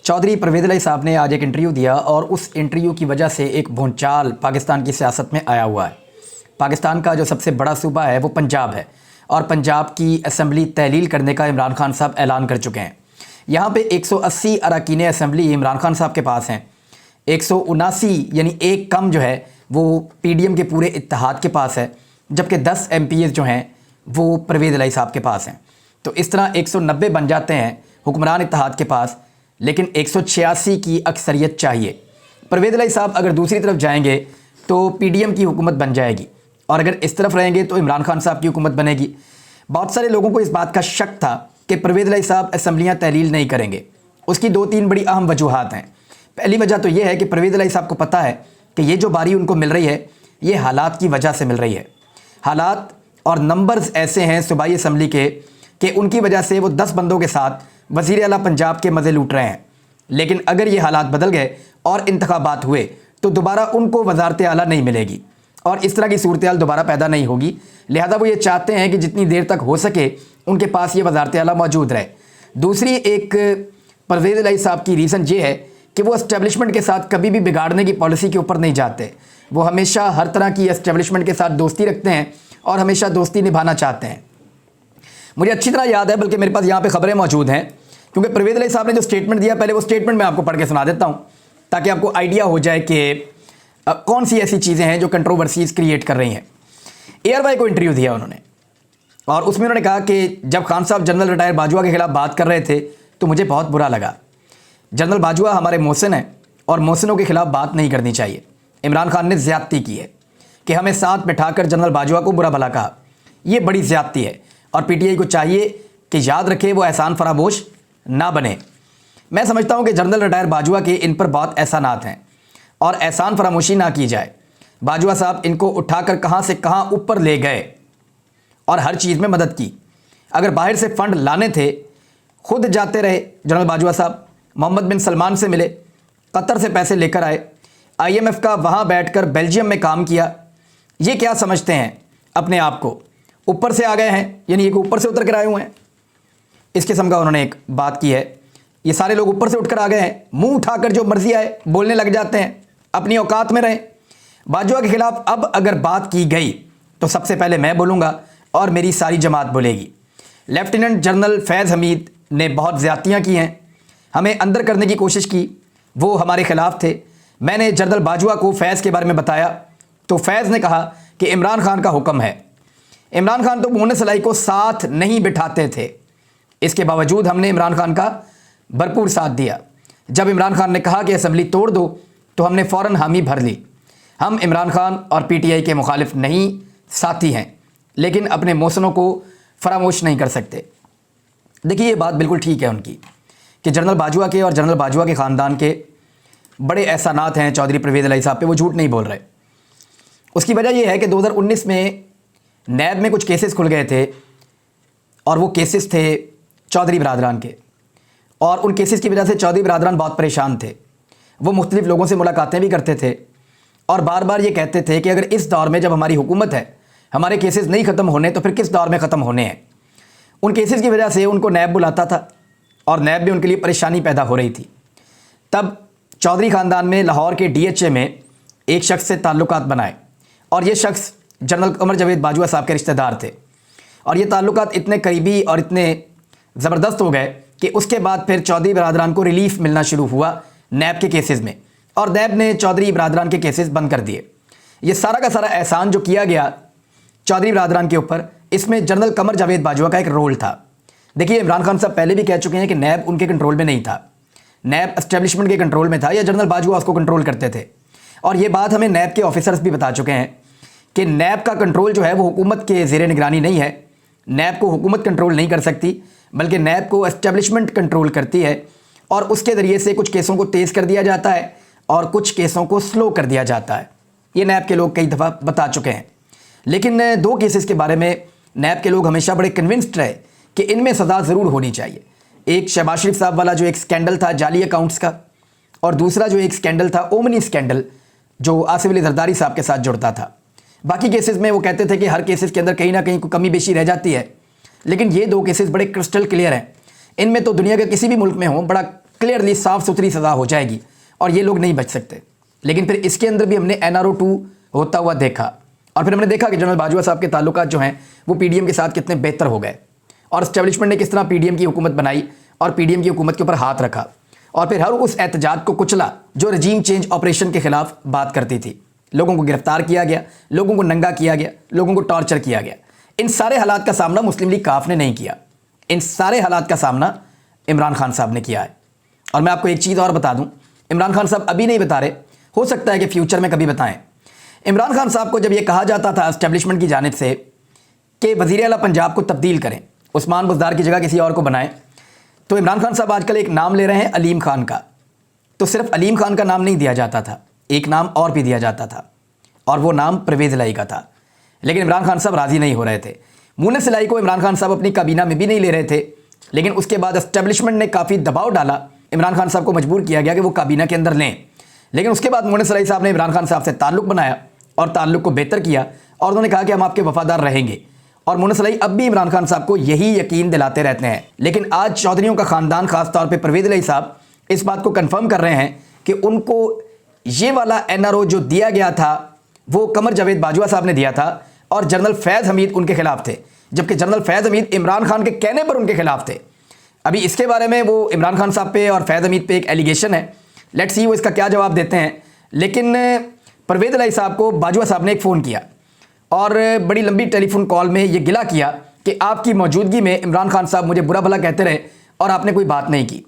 चौधरी परवेज़ इलाही साहब ने आज एक इंटरव्यू दिया और उस इंटरव्यू की वजह से एक भूचाल पाकिस्तान की सियासत में आया हुआ है। पाकिस्तान का जो सबसे बड़ा सूबा है वो पंजाब है और पंजाब की असम्बली तहलील करने का इमरान खान साहब ऐलान कर चुके हैं। यहाँ पे 180 अरकान असम्बली इमरान खान साहब के पास हैं, 179 यानी एक कम जो है वो PDM के पूरे इत्तेहाद के पास है, जबकि 10 MPs जो हैं वो परवेज़ इलाही साहब के पास हैं। तो इस तरह 190 बन जाते हैं हुक्मरान इत्तेहाद के पास, लेकिन 186 की अक्सरियत चाहिए। परवेज़ इलाही साहब अगर दूसरी तरफ जाएंगे तो PDM की हुकूमत बन जाएगी और अगर इस तरफ रहेंगे तो इमरान खान साहब की हुकूमत बनेगी। बहुत सारे लोगों को इस बात का शक था कि परवेज़ इलाही साहब असम्बलियाँ तहलील नहीं करेंगे। उसकी 2-3 बड़ी अहम वजूहात हैं। पहली वजह तो ये है कि परवेज़ इलाही साहब को पता है कि ये जो बारी उनको मिल रही है ये हालात की वजह से मिल रही है। हालात और नंबर्स ऐसे हैं सूबाई असम्बली के कि उनकी वजह से वो 10 बंदों के साथ वज़ीर आला पंजाब के मज़े लूट रहे हैं। लेकिन अगर ये हालात बदल गए और इंतखाबात हुए तो दोबारा उनको वज़ारत आला नहीं मिलेगी और इस तरह की सूरत हाल दोबारा पैदा नहीं होगी। लिहाजा वो ये चाहते हैं कि जितनी देर तक हो सके उनके पास ये वज़ारत आला मौजूद रहे। दूसरी एक परवेज़ इलाही साहब की रीज़न ये है कि वो एस्टेब्लिशमेंट के साथ कभी भी बिगाड़ने की पॉलिसी के ऊपर नहीं जाते। वो हमेशा हर तरह की एस्टेब्लिशमेंट के साथ दोस्ती रखते हैं और हमेशा दोस्ती निभाना चाहते हैं। मुझे अच्छी तरह याद है, बल्कि मेरे पास यहाँ पे खबरें मौजूद हैं, क्योंकि परवेज़ इलाही साहब ने जो स्टेटमेंट दिया, पहले वो स्टेटमेंट मैं आपको पढ़ के सुना देता हूँ ताकि आपको आइडिया हो जाए कि कौन सी ऐसी चीज़ें हैं जो कंट्रोवर्सीज़ क्रिएट कर रही हैं। ARY को इंटरव्यू दिया उन्होंने और उसमें उन्होंने कहा कि जब खान साहब जनरल रिटायर बाजवा के खिलाफ बात कर रहे थे तो मुझे बहुत बुरा लगा। जनरल बाजवा हमारे मोहसिन हैं और मोहसिनों के खिलाफ बात नहीं करनी चाहिए। इमरान खान ने ज़्यादती की है कि हमें साथ बिठाकर जनरल बाजवा को बुरा भला कहा, ये बड़ी ज़्यादती है और PTI को चाहिए कि याद रखे वो एहसान फरामोश ना बने। मैं समझता हूँ कि जनरल रिटायर बाजवा के इन पर बहुत एहसानात हैं और एहसान फरामोशी ना की जाए। बाजवा साहब इनको उठाकर कहाँ से कहाँ ऊपर ले गए और हर चीज़ में मदद की। अगर बाहर से फ़ंड लाने थे खुद जाते रहे जनरल बाजवा साहब, मोहम्मद बिन सलमान से मिले, कतर से पैसे लेकर आए, IMF का वहाँ बैठकर बेल्जियम में काम किया। ये क्या समझते हैं अपने आप को, ऊपर से आ गए हैं, यानी एक ऊपर से उतर कर आए हुए हैं। इस किस्म का उन्होंने एक बात की है। ये सारे लोग ऊपर से उठकर आ गए हैं, मुंह उठाकर जो मर्जी आए बोलने लग जाते हैं, अपनी औकात में रहें। बाजवा के खिलाफ अब अगर बात की गई तो सबसे पहले मैं बोलूँगा और मेरी सारी जमात बोलेगी। लेफ्टिनेंट जनरल फैज़ हमीद ने बहुत ज़्यादतियाँ की हैं, हमें अंदर करने की कोशिश की, वो हमारे ख़िलाफ़ थे। मैंने जनरल बाजवा को फैज़ के बारे में बताया तो फैज़ ने कहा कि इमरान खान का हुक्म है। इमरान खान तो मोहसिन इलाही को साथ नहीं बिठाते थे, इसके बावजूद हमने इमरान खान का भरपूर साथ दिया। जब इमरान खान ने कहा कि असम्बली तोड़ दो तो हमने फ़ौरन हामी भर ली। हम इमरान खान और PTI के मुखालिफ नहीं, साथी हैं, लेकिन अपने मोहसिनों को फरामोश नहीं कर सकते। देखिए ये बात बिल्कुल ठीक है उनकी कि जनरल बाजवा के और जनरल बाजवा के ख़ानदान के बड़े एहसानात हैं चौधरी परवेज़ इलाही साहब पे, वो झूठ नहीं बोल रहे। उसकी वजह यह है कि 2019 में नैब में कुछ केसेस खुल गए थे और वो केसेस थे चौधरी बरादरान के, और उन केसेस की वजह से चौधरी बरादरान बहुत परेशान थे। वो मुख्तलिफ़ लोगों से मुलाकातें भी करते थे और बार बार ये कहते थे कि अगर इस दौर में जब हमारी हुकूमत है हमारे केसेस नहीं ख़त्म होने तो फिर किस दौर में ख़त्म होने हैं। उन केसेस की वजह से उनको नैब बुलाता था और नैब भी उनके लिए परेशानी पैदा हो रही थी। तब चौधरी ख़ानदान में लाहौर के DHA में एक शख्स से ताल्लुकात बनाए और ये शख्स जनरल कमर जावेद बाजवा साहब के रिश्तेदार थे और ये ताल्लुकात इतने करीबी और इतने ज़बरदस्त हो गए कि उसके बाद फिर चौधरी बरादरान को रिलीफ मिलना शुरू हुआ नैब के केसेस में और नैब ने चौधरी बरादरान के केसेस बंद कर दिए। ये सारा का सारा एहसान जो किया गया चौधरी बरादरान के ऊपर, इसमें जनरल कमर जावेद बाजवा का एक रोल था। देखिए इमरान खान साहब पहले भी कह चुके हैं कि नैब उनके कंट्रोल में नहीं था, नैब एस्टेब्लिशमेंट के कंट्रोल में था या जनरल बाजवा उसको कंट्रोल करते थे। और ये बात हमें नैब के ऑफिसर्स भी बता चुके हैं कि नैब का कंट्रोल जो है वो हुकूमत के ज़ेरे निगरानी नहीं है। नैब को हुकूमत कंट्रोल नहीं कर सकती, बल्कि नैब को एस्टेब्लिशमेंट कंट्रोल करती है और उसके ज़रिए से कुछ केसों को तेज़ कर दिया जाता है और कुछ केसों को स्लो कर दिया जाता है। ये नैब के लोग कई दफ़ा बता चुके हैं। लेकिन 2 केसेस के बारे में नैब के लोग हमेशा बड़े कन्विंस्ड रहे कि इनमें सज़ा ज़रूर होनी चाहिए। एक शहबाज शरीफ साहब वाला जो एक स्कैंडल था जाली अकाउंट्स का, और दूसरा जो एक स्कैंडल था ओमनी स्कैंडल जो आसिफ अली जरदारी साहब के साथ जुड़ता था। बाकी केसेस में वो कहते थे कि हर केसेस के अंदर कहीं ना कहीं कमी बेशी रह जाती है, लेकिन ये 2 केसेस बड़े क्रिस्टल क्लियर हैं। इनमें तो दुनिया के किसी भी मुल्क में हो बड़ा क्लियरली साफ़ सुथरी सज़ा हो जाएगी और ये लोग नहीं बच सकते। लेकिन फिर इसके अंदर भी हमने NRO 2 होता हुआ देखा और फिर हमने देखा कि जनरल बाजवा साहब के ताल्लुकात जो हैं वो PDM के साथ कितने बेहतर हो गए और एस्टेब्लिशमेंट ने किस तरह PDM की हुकूमत बनाई और PDM की हुकूमत के ऊपर हाथ रखा और फिर हर उस एहतजाज को कुचला जो रजीम चेंज ऑपरेशन के खिलाफ बात करती थी। लोगों को गिरफ्तार किया गया, लोगों को नंगा किया गया, लोगों को टॉर्चर किया गया। इन सारे हालात का सामना मुस्लिम लीग काफ ने नहीं किया, इन सारे हालात का सामना इमरान खान साहब ने किया है। और मैं आपको एक चीज़ और बता दूं, इमरान खान साहब अभी नहीं बता रहे, हो सकता है कि फ्यूचर में कभी बताएं। इमरान खान साहब को जब ये कहा जाता था एस्टेब्लिशमेंट की जानिब से कि वज़ीर आला पंजाब को तब्दील करें, उस्मान बुज़दार की जगह किसी और को बनाएं, तो इमरान खान साहब आजकल एक नाम ले रहे हैं अलीम खान का। तो सिर्फ अलीम खान का नाम नहीं दिया जाता था, एक नाम और भी दिया जाता था और वो नाम परवेज़ इलाही का था। लेकिन इमरान खान साहब राज़ी नहीं हो रहे थे। मुनस इलाही को इमरान खान साहब अपनी काबीना में भी नहीं ले रहे थे, लेकिन उसके बाद एस्टेब्लिशमेंट ने काफ़ी दबाव डाला, इमरान खान साहब को मजबूर किया गया कि वो काबीना के अंदर लें। लेकिन उसके बाद मुनस इलाही साहब ने इमरान खान साहब से ताल्लुक़ बनाया और ताल्लुक़ को बेहतर किया और उन्होंने कहा कि हम आपके वफ़ादार रहेंगे। और मुनस इलाही अब भी इमरान खान साहब को यही यकीन दिलाते रहते हैं। लेकिन आज चौधरियों का ख़ानदान, ख़ास तौर पे परवेज़ इलाही साहब इस बात को कन्फर्म कर रहे हैं कि उनको ये वाला NRO जो दिया गया था वो कमर जावेद बाजवा साहब ने दिया था और जनरल फैज़ हमीद उनके खिलाफ थे, जबकि जनरल फैज़ हमीद इमरान खान के कहने पर उनके खिलाफ थे। अभी इसके बारे में वो इमरान खान साहब पे और फैज़ हमीद पे एक एलिगेशन है, लेट्स सी वो इसका क्या जवाब देते हैं। लेकिन परवेज़ इलाही साहब को बाजवा साहब ने एक फ़ोन किया और बड़ी लंबी टेलीफोन कॉल में ये गिला किया कि आपकी मौजूदगी में इमरान खान साहब मुझे बुरा भला कहते रहे और आपने कोई बात नहीं की।